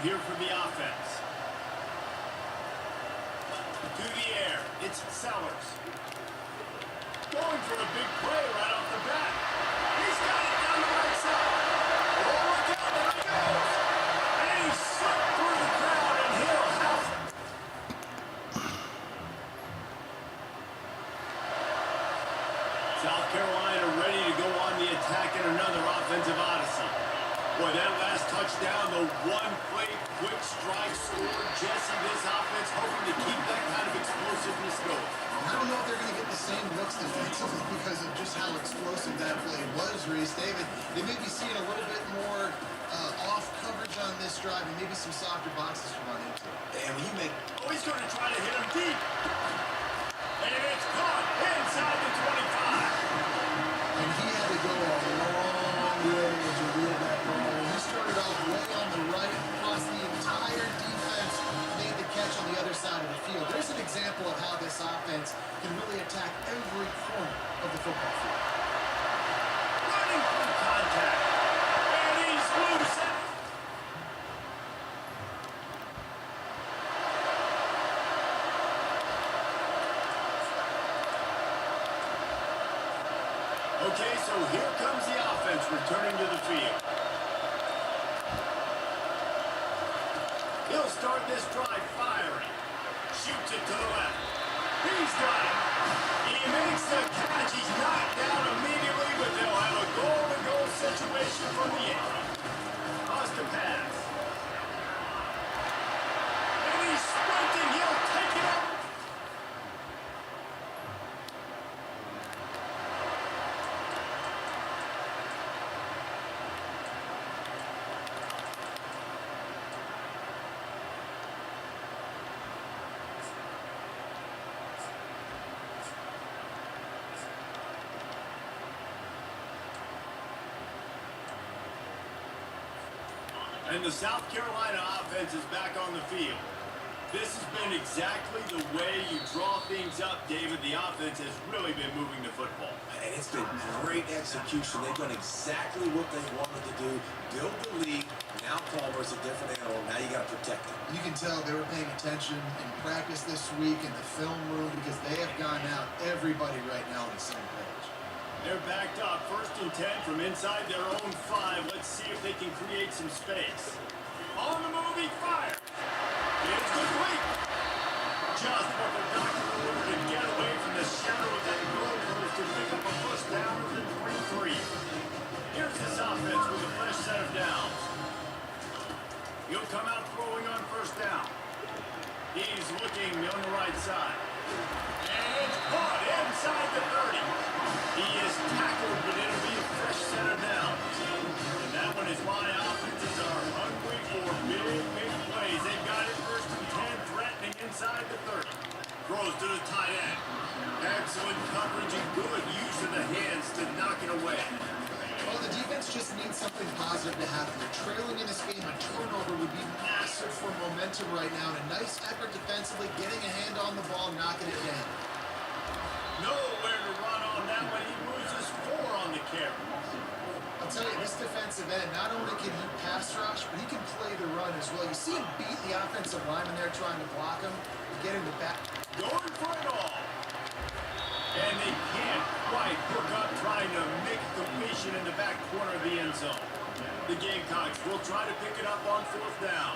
here for the offense. To the air, it's Sellers. Going for a big play right off the bat. He's got it down the right side. Oh, look out, there he goes. And he's slipped through the crowd, and he'll have it. South Carolina ready to go on the attack in another offensive odyssey. Boy, that last touchdown, the one-play quick strike scored. Jesse, this offense hoping to keep that kind of explosiveness going. I don't know if they're going to get the same looks defensively because of just how explosive that play was, Reese. David, they may be seeing a little bit more off coverage on this drive and maybe some softer boxes to run into. And when you make... Oh, he's going to try to hit him deep. And it's caught inside the 25. And he had to go a long way to reel that ball. He started off way on the right, plus the entire defense made the catch on the other side of the field. There's an example of how this offense can really attack every corner of the football field. Running through contact. And he's loose. Okay, so here comes the offense returning to the field. He'll start this drive firing. Shoots it to the left. He's got it. He makes the catch. He's knocked down immediately, but they'll have a goal-to-goal situation from the end. Toss the pass. And he's sprinting. He'll take it up. And the South Carolina offense is back on the field. This has been exactly the way you draw things up, David. The offense has really been moving the football. And it's been great execution. They've done exactly what they wanted to do. Build the lead. Now Palmer's a different animal. Now you got to protect him. You can tell they were paying attention in practice this week in the film room because they have gone out everybody right now on the same page. They're backed up, 1st and 10 from inside their own 5. Let's see if they can create some space. On the move, he fires. It's complete. Just what the doctor ordered to get away from the shadow of that goal post to pick up a first down with a 3-3. Here's this offense with a fresh set of downs. He'll come out throwing on 1st down. He's looking on the right side. And it's caught inside the 30. He is tackled, but it'll be a fresh set of downs. And that one is why offenses are hungry for big plays. They've got it 1st and 10, threatening inside the 30. Throws to the tight end. Excellent coverage and good use of the hands to knock it away. Well, the defense just needs something positive to happen. They're trailing in this game. A turnover would be massive for momentum right now. And a nice effort defensively, getting a hand on the ball, knocking it down. Nowhere to run on that one. He loses 4 on the carry. I'll tell you, this defensive end, not only can he pass rush, but he can play the run as well. You see him beat the offensive lineman there trying to block him and get him to back. Going for it all. And they can't quite hook up trying to make completion in the back corner of the end zone. The Gamecocks will try to pick it up on 4th down.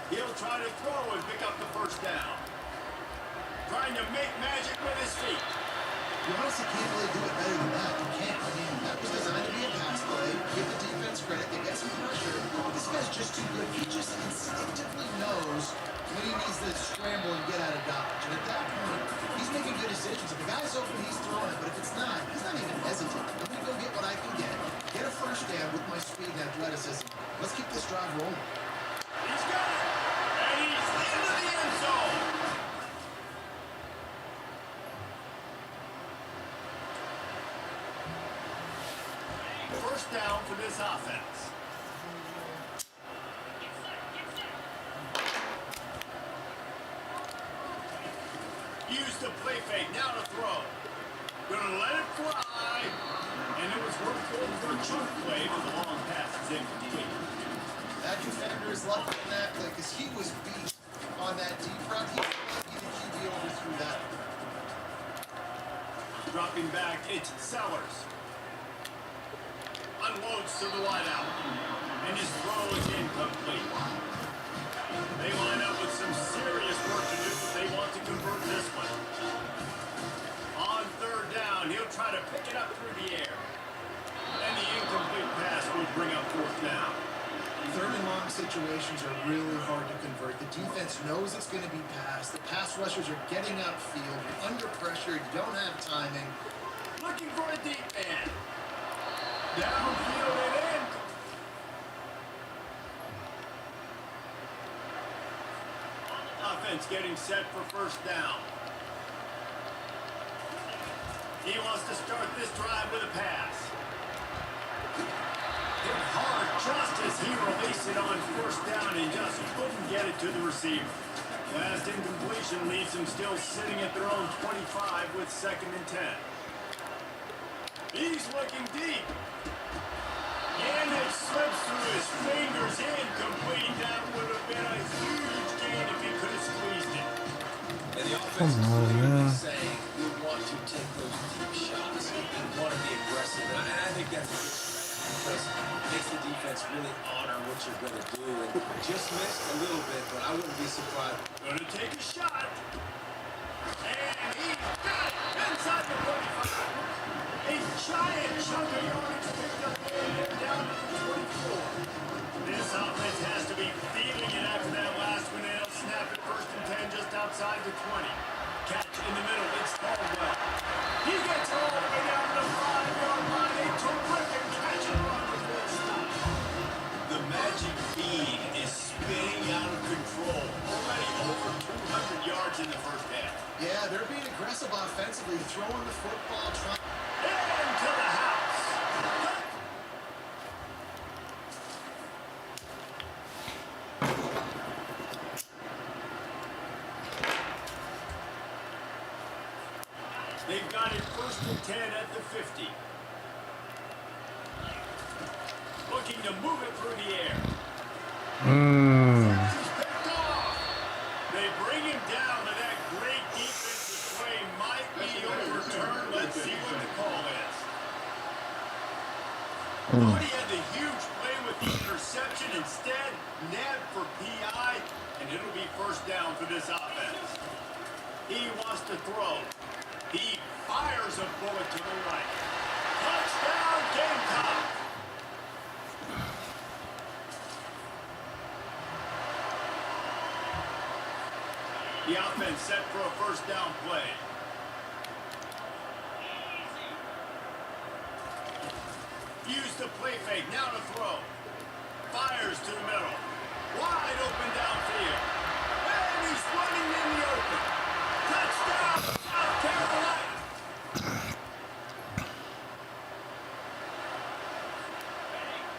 He'll try to throw and pick up the 1st down. Trying to make magic with his feet. You honestly can't really do it better than that. You can't. I mean, that was designed to be a pass play. Give the defense credit. They get some pressure. This guy's just too good. He just instinctively knows when he needs to scramble and get out of dodge. And at that point, he's making good decisions. If the guy's open, he's throwing it. But if it's not, he's not even hesitating. I'm going to go get what I can get a 1st down with my speed and athleticism. Let's keep this drive rolling. He's got it. And he's into the end zone. First down for this offense. Used to play fake, now to throw. Gonna let it fly. And it was worth going for a chunk play, but the long pass is incomplete. That defender is lucky in that play because he was beat on that deep route. He was lucky the QB overthrew that. Dropping back, it's Sellers. Unloads to the wideout. And his throw is incomplete. They line up with some serious work to do if they want to convert this one. On third down, he'll try to pick it up through the air. And the incomplete pass will bring up fourth down. Third and long situations are really hard to convert. The defense knows it's going to be passed. The pass rushers are getting upfield. You're under pressure. You don't have timing. Looking for a deep man. Downfield and in. Offense getting set for first down. He wants to start this drive with a pass. Hit hard just as he released it on first down and just couldn't get it to the receiver. Last incompletion leaves them still sitting at their own 25 with 2nd and 10. He's looking deep. And it slips through his fingers, incomplete. That would have been a huge gain if he could have squeezed it. And the offense is clearly saying we want to take those deep shots. We want to be aggressive. And I think that's a good strategy because it makes the defense really honor what you're going to do. And just missed a little bit, but I wouldn't be surprised. Going to take a shot. And he got it inside the 45. A giant chunk of yardage picked up there down to the 24. This offense has to be feeling it after that last one. They'll snap it 1st and 10 just outside the 20. Catch in the middle. It's Caldwell. He gets all the way down to the 5-yard line. A terrific catch and run before the stop. The magic bean is spinning out of control. Already over 200 yards in the first half. Yeah, they're being aggressive offensively, throwing the football, trying. Into the house. They've got it 1st and 10 at the 50. Looking to move it through the air. He's picked off. They bring him down to that great defensive play. Might be overturned. Let's see what the call is. Thought he had the huge play with the interception. Instead, nabbed for PI, and it'll be first down for this offense. He wants to throw. He fires a bullet to the right. Touchdown, Gamecock! The offense set for a first down play. Use the play fake, now to throw. Fires to the middle. Wide open downfield. And he's running in the open. Touchdown, South Carolina.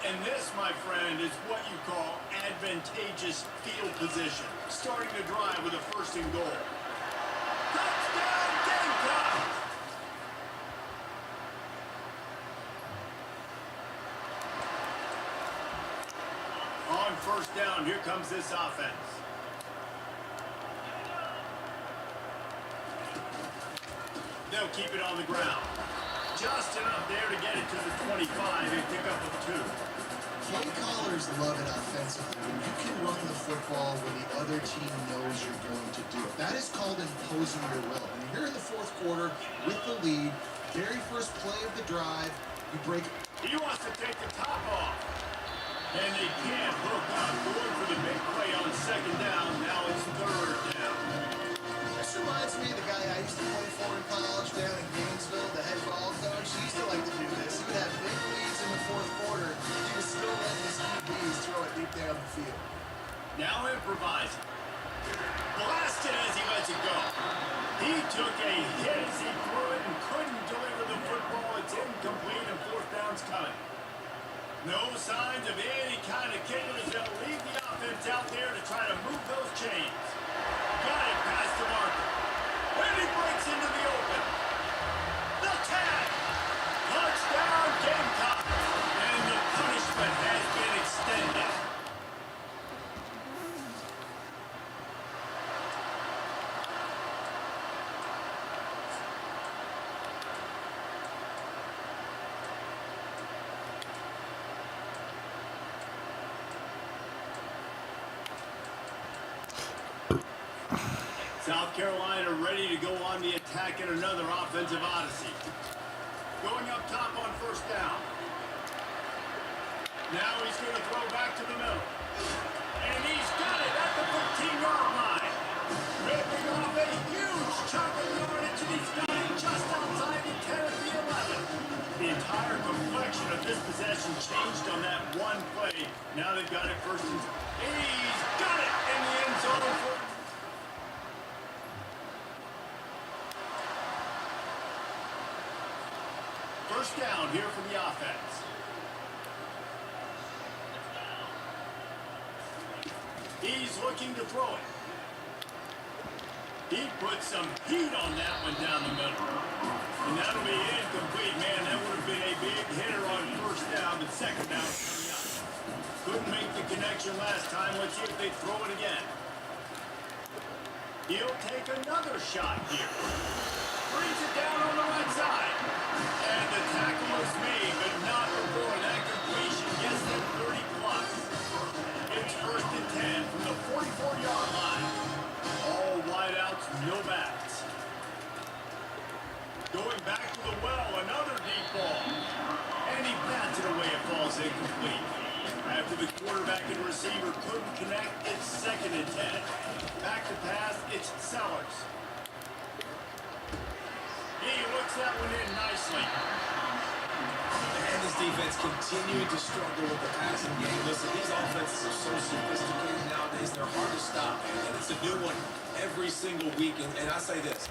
And this, my friend, is what you call advantageous field position. Starting the drive with a 1st and goal. Touchdown, Gamecock! On first down, here comes this offense. They'll keep it on the ground. Just enough there to get it to the 25 and pick up a 2. Play callers love it offensively. When you can run the football when the other team knows you're going to do it. That is called imposing your will. And here in the 4th quarter with the lead, very first play of the drive, you break. He wants to take the top off. And they can't hook up. Going for the big play on 2nd down. Now it's 3rd down. This reminds me of the guy I used to play for in college down in Gainesville, the head ball coach. He used to like to do this. He would have big leads in the 4th quarter. He was still letting his QBs throw it deep down the field. Now improvising. Blasted as he lets it go. He took a hit as he threw it and couldn't deliver the football. It's incomplete and 4th down's coming. No signs of any kind of kickers. They'll leave the offense out there to try to move those chains. Got it past the marker. And he breaks into the open. The tag. Touchdown, Gamecock. South Carolina ready to go on the attack in another offensive odyssey. Going up top on first down. Now he's going to throw back to the middle. And he's got it at the 15-yard line. Ripping off a huge chunk of yardage, and he's got it just outside the 10 of the 11. The entire complexion of this possession changed on that one play. Now they've got it first and he's got it in the end zone for... First down here for the offense. He's looking to throw it. He put some heat on that one down the middle. And that'll be incomplete, man. That would have been a big hitter on first down, but second down. Couldn't make the connection last time. Let's see if they throw it again. He'll take another shot here. Brings it down on the right side. And the tackle is made, but not before that completion gets them 30+. It's first and 10 from the 44-yard line. All wideouts, no backs. Going back to the well, another deep ball. And he bats it away, it falls incomplete. After the quarterback and receiver couldn't connect, it's second and 10. Back to pass, it's Sellers. He looks that one in nicely. And this defense continuing to struggle with the passing game. Listen, these offenses are so sophisticated nowadays, they're hard to stop. And it's a new one every single week. And I say this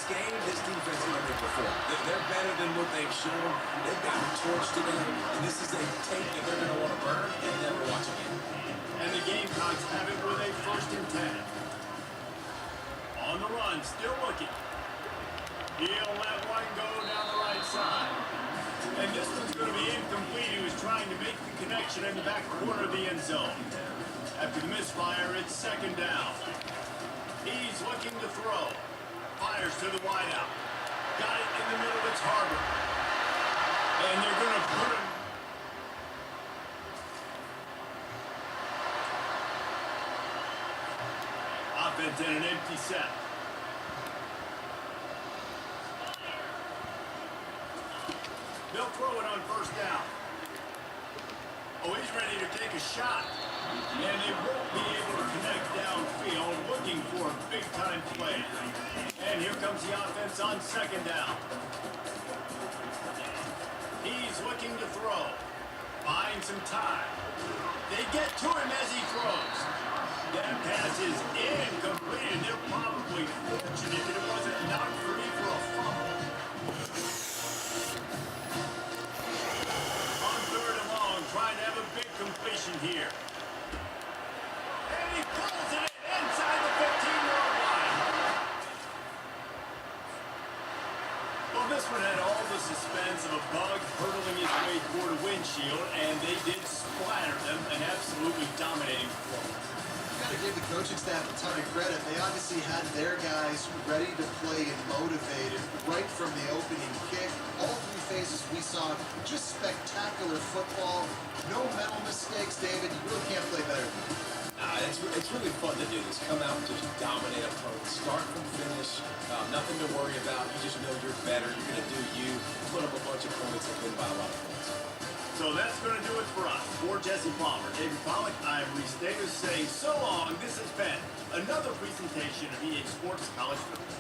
game, this defense is going to perform. They're better than what they've shown. They've gotten torched today. And this is a tape that they're going to want to burn and never watch again. And the Gamecocks have it with a first and 10. On the run, still looking. He'll let one go down the right side. And this one's going to be incomplete. He was trying to make the connection in the back corner of the end zone. After the misfire, it's second down. He's looking to throw. Fires to the wideout. Got it in the middle. It's Harbor. And they're going to put him. Offense in an empty set. They'll throw it on first down. Oh, he's ready to take a shot. And they won't be able to connect downfield, looking for a big-time play. And here comes the offense on second down. He's looking to throw. Buying some time. They get to him as he throws. That pass is incomplete, and they're probably fortunate that it wasn't knocked free for a fumble. Trying to have a big completion here. And he pulls it in inside the 15-yard line. Well, this one had all the suspense of a bug hurtling its way toward a windshield, and they did splatter them, an absolutely dominating performance. You got to give the coaching staff a ton of credit. They obviously had their guys ready to play and motivated right from the opening kick. All three phases we saw just spectacular football. No mental mistakes, David. You really can't play better than that. It's really fun to do this. Come out and just dominate opponents. Start from finish. Nothing to worry about. You just know you're better. You're going to do you. Put up a bunch of points and win by a lot of points. So that's going to do it for us. For Jesse Palmer, David Pollack, I'm Reese Davis saying so long. This has been another presentation of EA Sports College Football.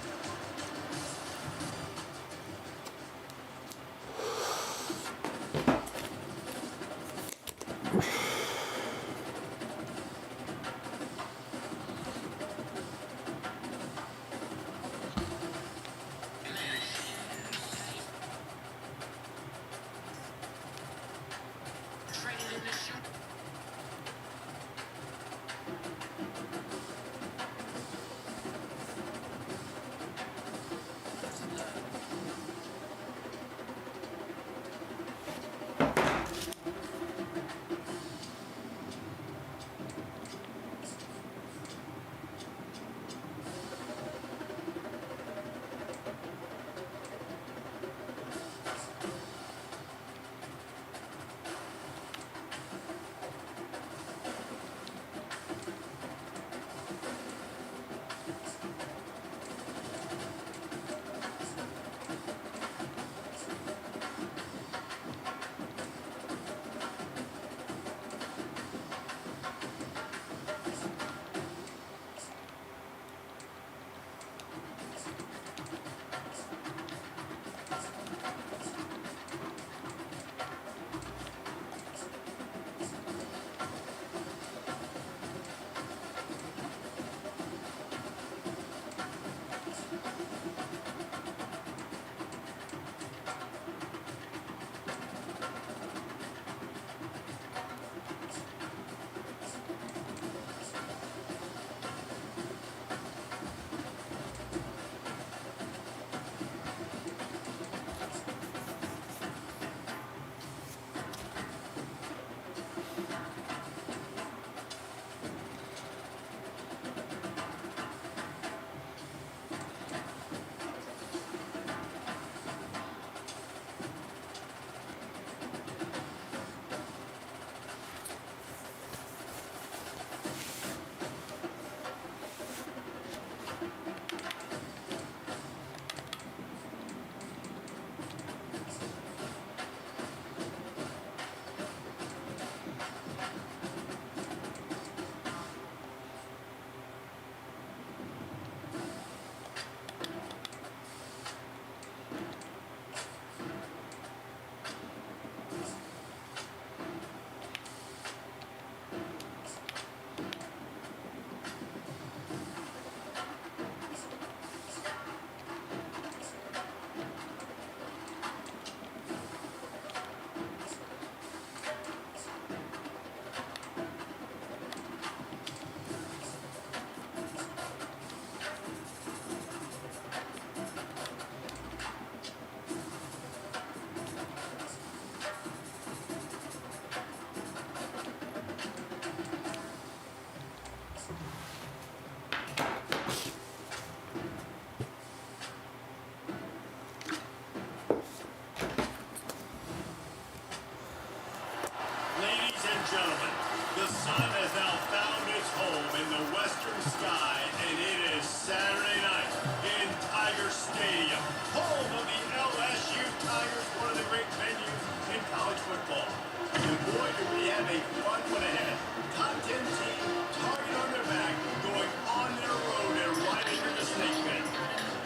sun has now found its home in the western sky, and it is Saturday night in Tiger Stadium, home of the LSU Tigers, one of the great venues in college football. And boy, do we have a fun one ahead. Top 10 team, target on their back, going on their road and right into the snake pit.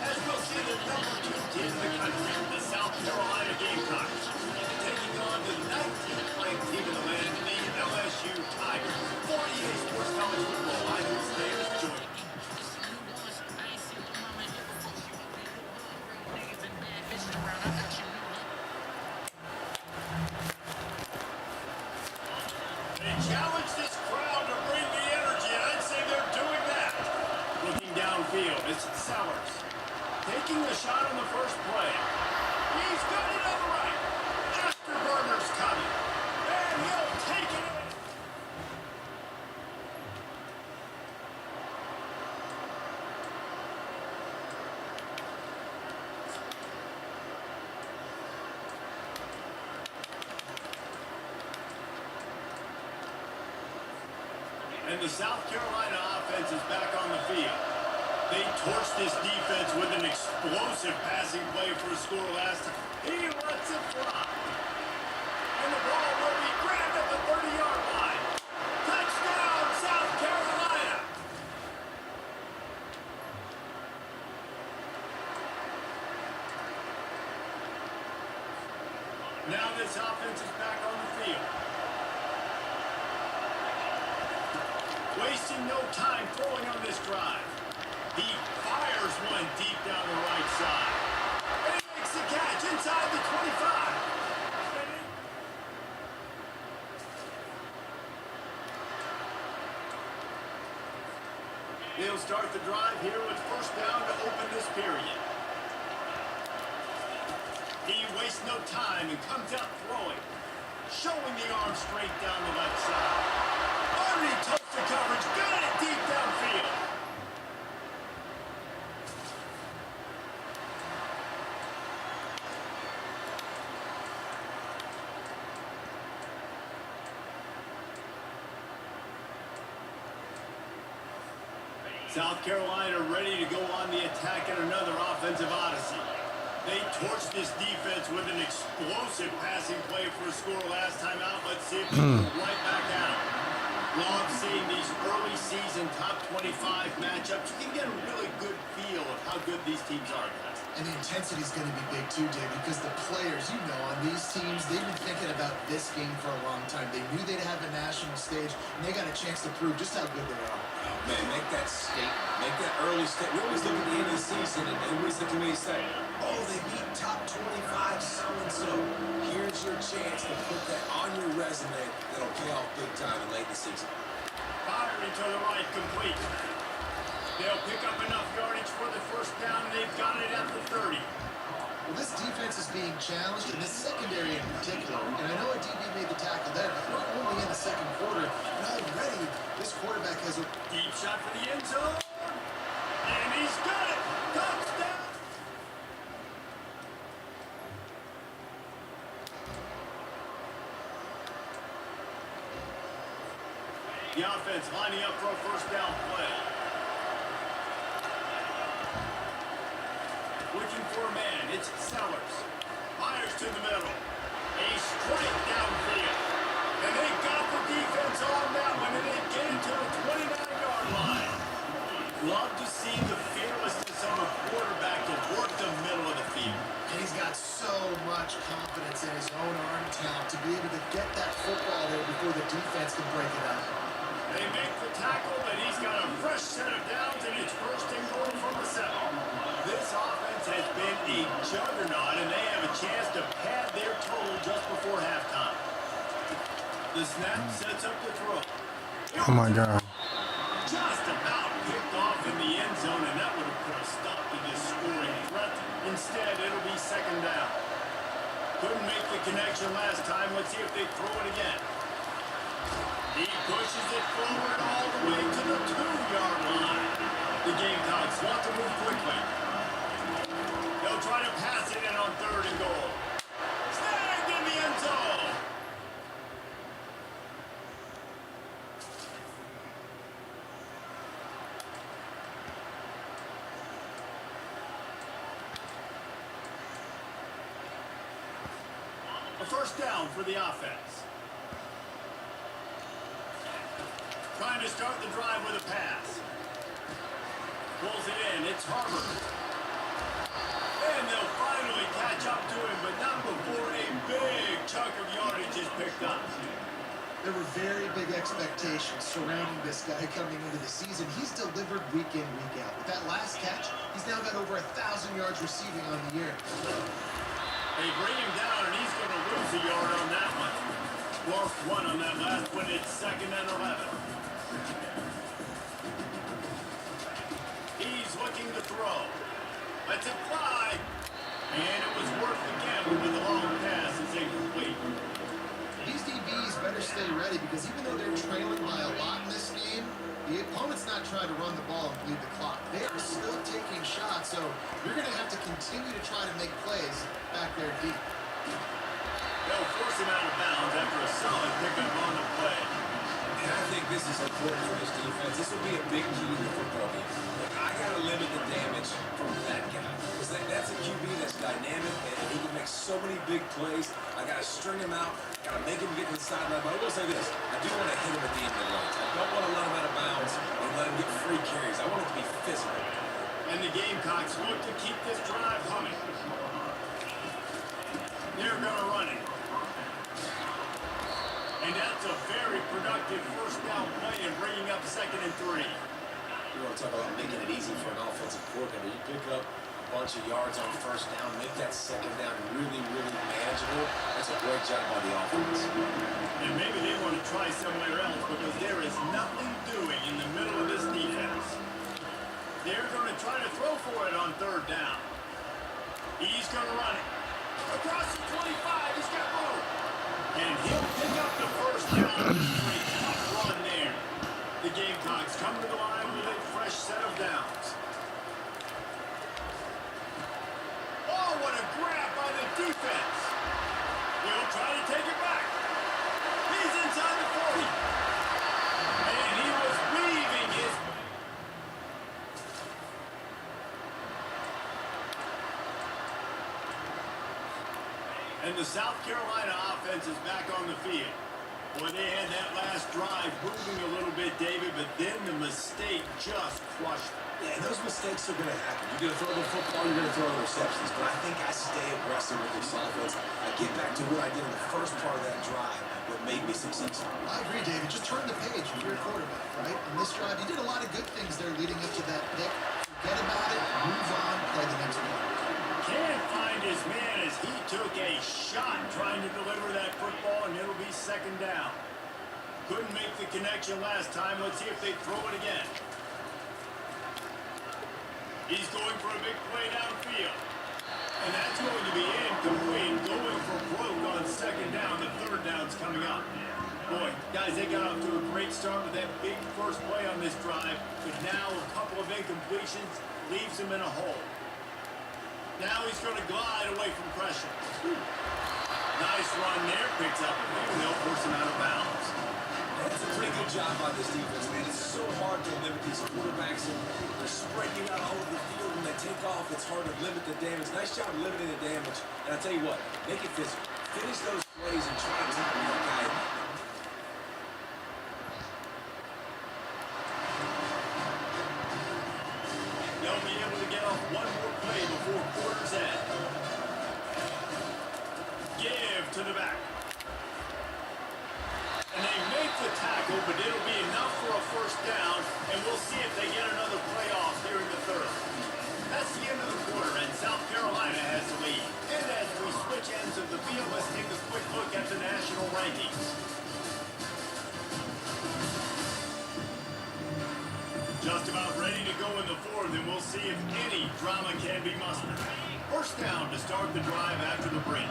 As we'll see the number 2 team in the country, the South Carolina Gamecocks, taking on the 19th ranked team in the land, the LSU Tigers. For EA Sports College Football, I'm his name is Jordan. They challenge this crowd to bring the energy, and I'd say they're doing that. Looking downfield, it's Sellers. Taking the shot on the first play. He's got it on the right. Afterburner's coming. And he'll take it in. And the South Carolina offense is back on the field. They torched this defense with an explosive passing play for a score last time. He lets it fly. And the ball will be grabbed at the 30-yard line. Touchdown, South Carolina! Now this offense is back on the field. Wasting no time throwing on this drive. He fires one deep down the right side. And he makes the catch inside the 25. They'll start the drive here with first down to open this period. He wastes no time and comes out throwing. Showing the arm straight down the left side. Underneath toast the coverage. Got it deep downfield. South Carolina ready to go on the attack in another offensive odyssey. They torched this defense with an explosive passing play for a score last time out. Let's see if they can go right back out. Love seeing these early season top 25 matchups. You can get a really good feel of how good these teams are, guys. And the intensity is going to be big too, Dave, because the players, you know, on these teams, they've been thinking about this game for a long time. They knew they'd have a national stage, and they got a chance to prove just how good they are. Oh, man, make that statement. Make that early statement. We always look at the end of the season, and what's the committee say? Oh, they beat top 25 so-and-so. Here's your chance to put that on your resume that'll pay off big time in late in the season. Firing to the right, complete. They'll pick up enough yardage for the first down. They've got it at the 30. Well, this defense is being challenged, and this secondary in particular. And I know a DB made the tackle there, but we're only in the second quarter. And already, this quarterback has a Deep shot for the end zone. And he's got it. Touchdown. The offense lining up for a first down play. Looking for a man. It's Sellers. Fires to the middle. A straight downfield. And they got the defense on that one, and they get it to the 29-yard line. Love to see the fearlessness of a quarterback to work the middle of the field. And he's got so much confidence in his own arm talent to be able to get that football there before the defense can break it up. They make the tackle, and he's got a fresh set of downs, and it's first and goal from the 7. This offense has been a juggernaut, and they have a chance to pad their total just before halftime. The snap sets up the throw. Oh my God. Just about picked off in the end zone, and that would have put a stop to this scoring threat. Instead, it'll be second down. Couldn't make the connection last time. Let's see if they throw it again. He pushes it forward all the way to the 2-yard line. The Gamecocks want to move quickly. They'll try to pass it in on 3rd and goal. Snagged in the end zone. first down for the offense. Trying to start the drive with a pass. Pulls it in. It's Harvard. And they'll finally catch up to him, but not before a big chunk of yardage is picked up. There were very big expectations surrounding this guy coming into the season. He's delivered week in, week out. With that last catch, he's now got over 1,000 yards receiving on the year. They bring him down, and he's going to lose a yard on that one. Lost one on that last one. It's 2nd and 11. He's looking to throw. Lets it fly. And it was worth the gamble with the long pass. It's incomplete. These DBs better stay ready because even though they're trailing by a lot in this game, the opponent's not trying to run the ball and bleed the clock. They are still taking shots, so you're going to have to continue to try to make plays back there deep. They'll force him out of bounds after a solid pickup on the play. And I think this is important for this defense. This will be a big key in the football game. Like, I got to limit the damage from that guy. Because that's a QB that's dynamic, and he can make so many big plays. I got to string him out. I got to make him get to the sideline. But I will say this. I do want to hit him at the end of the line. I don't want to let him out of bounds and let him get free carries. I want it to be physical. And the Gamecocks look to keep this drive humming. They're going to run it. And that's a very productive first down play and bringing up 2nd and 3. You want to talk about making it easy for an offensive coordinator. You pick up a bunch of yards on first down, make that second down really, really manageable. That's a great job by the offense. And maybe they want to try somewhere else because there is nothing doing in the middle of this defense. They're going to try to throw for it on 3rd down. He's going to run it. Across the 25, he's got room. And he'll pick up the first down. A tough run there. The Gamecocks come to the line with a fresh set of downs. Oh, what a grab by the defense. He'll try to take it back. He's inside the 40. And he was weaving his... And the South Carolina offense is back on the field. Boy, they had that last drive moving a little bit, David, but then the mistake just crushed them. Yeah, those mistakes are going to happen. You're going to throw the football, you're going to throw interceptions. But I think I stay aggressive with this offense. I get back to what I did in the first part of that drive that made me successful. I agree, David. Just turn the page if you're a quarterback, right? In this drive, you did a lot of good things there leading up to that pick. Forget about it, move on, play the next one. Can't find his man as he took a shot trying to deliver that football, and it'll be 2nd down. Couldn't make the connection last time. Let's see if they throw it again. He's going for a big play downfield. And that's going to be incomplete. Going for broke on 2nd down. The 3rd down's coming up. Boy, guys, they got off to a great start with that big first play on this drive. But now a couple of incompletions leaves him in a hole. Now he's going to glide away from pressure. Nice run there. Picks up a few. They'll force him out of bounds. That's a pretty good job by this defense, man. It's so hard to limit these quarterbacks, and they're spreading you out all over the field. When they take off, it's hard to limit the damage. Nice job limiting the damage. And I'll tell you what, make it physical. Finish those plays and try to keep your guy. They'll be able to get off one more play before quarter's end. Give to the back. And they make the tackle, but it'll be enough for a first down, and we'll see if they get another play off here in the 3rd. That's the end of the quarter, and South Carolina has the lead. And as we switch ends of the field, let's take a quick look at the national rankings. Just about ready to go in the 4th, and we'll see if any drama can be mustered. First down to start the drive after the break.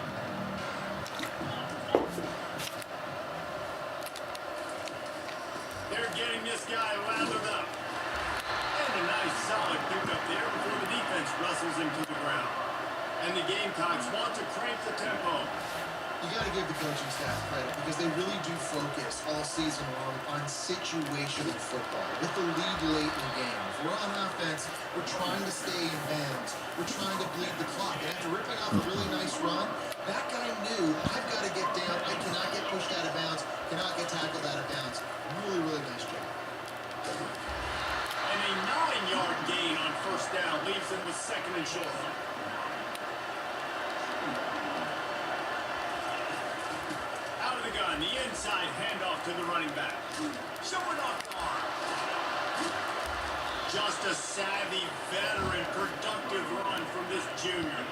They're getting this guy lathered up. And a nice solid pickup there before the defense wrestles him to the ground. And the Gamecocks want to crank the tempo. You got to give the coaching staff credit because they really do focus all season long on situational football with the lead late in the game. If we're on offense, we're trying to stay in bounds. We're trying to bleed the clock. And after ripping off a really nice run, that guy knew, I've got to get down. I cannot get pushed out of bounds, cannot get tackled out of bounds. Really, really nice job. And a 9-yard gain on first down leaves them with second and short. Out of the gun, the inside handoff to the running back. Showing off the arm. Just a savvy, veteran, productive run from this junior.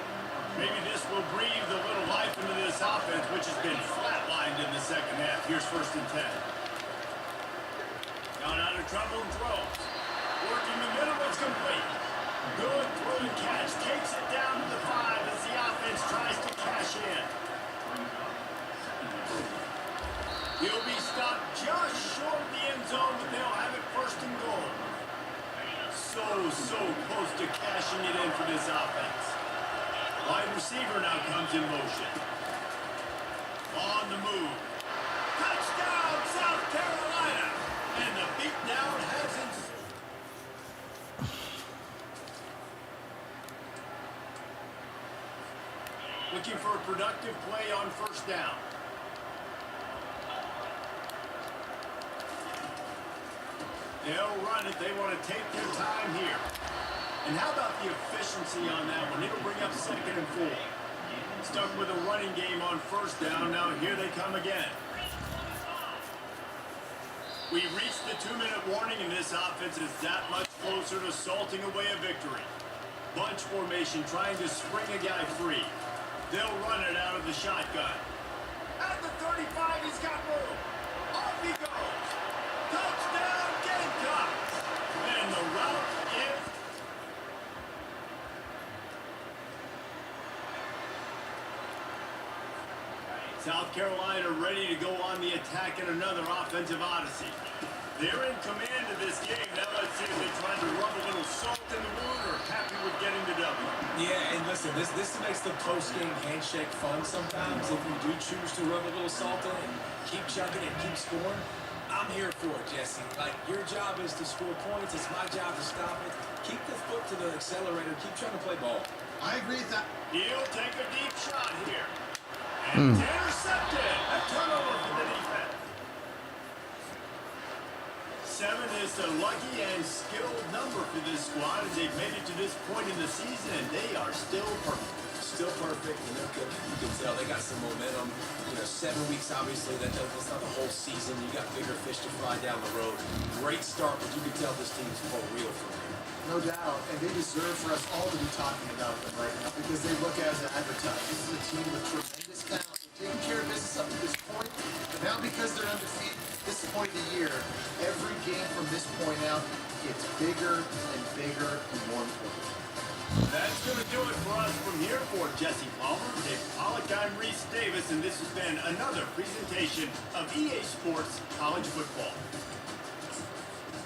Maybe this will breathe a little life into this offense, which has been flatlined in the second half. Here's first and 10. Got out of trouble and throws. Working the middle, it's complete. Good throw and catch. Takes it down to the 5 as the offense tries to cash in. He'll be stopped just short of the end zone, but they'll have it first and goal. So close to cashing it in for this offense. Wide receiver now comes in motion. On the move. Touchdown, South Carolina! And the beatdown has ensued. Looking for a productive play on first down. They'll run it. They want to take their time here. And how about the efficiency on that one? It'll bring up second and 4. Stuck with a running game on first down. Now here they come again. We reached the 2-minute warning, and this offense is that much closer to salting away a victory. Bunch formation trying to spring a guy free. They'll run it out of the shotgun. At the 35, he's got room. Off he goes. Touchdown, Gamecocks! And the route is... South Carolina ready to go on the attack in another offensive odyssey. They're in command of this game. Now let's see if they're trying to rub a little salt in the wound or happy with getting the W. Yeah, and listen, this makes the post-game handshake fun sometimes. If you do choose to rub a little salt in and keep chugging and keep scoring, I'm here for it, Jesse. Like, your job is to score points. It's my job to stop it. Keep the foot to the accelerator. Keep trying to play ball. I agree with that. He'll take a deep shot here. And intercepted. A turnover for the defense. 7 is a lucky and skilled number for this squad as they've made it to this point in the season, and they are still perfect. Still perfect, and they're good. You can tell they got some momentum. 7 weeks, obviously, that's not the whole season. You got bigger fish to fry down the road. Great start, but you can tell this team's for real from here. No doubt, and they deserve for us all to be talking about them right now because they look as advertised. This is a team with tremendous talent. They're taking care of business up to this point, but now because they're undefeated this point of the year, every game from this point out gets bigger and bigger and more important. That's going to do it for us from here for Jesse Palmer, Dave Pollock, I'm Reese Davis, and this has been another presentation of EA Sports College Football.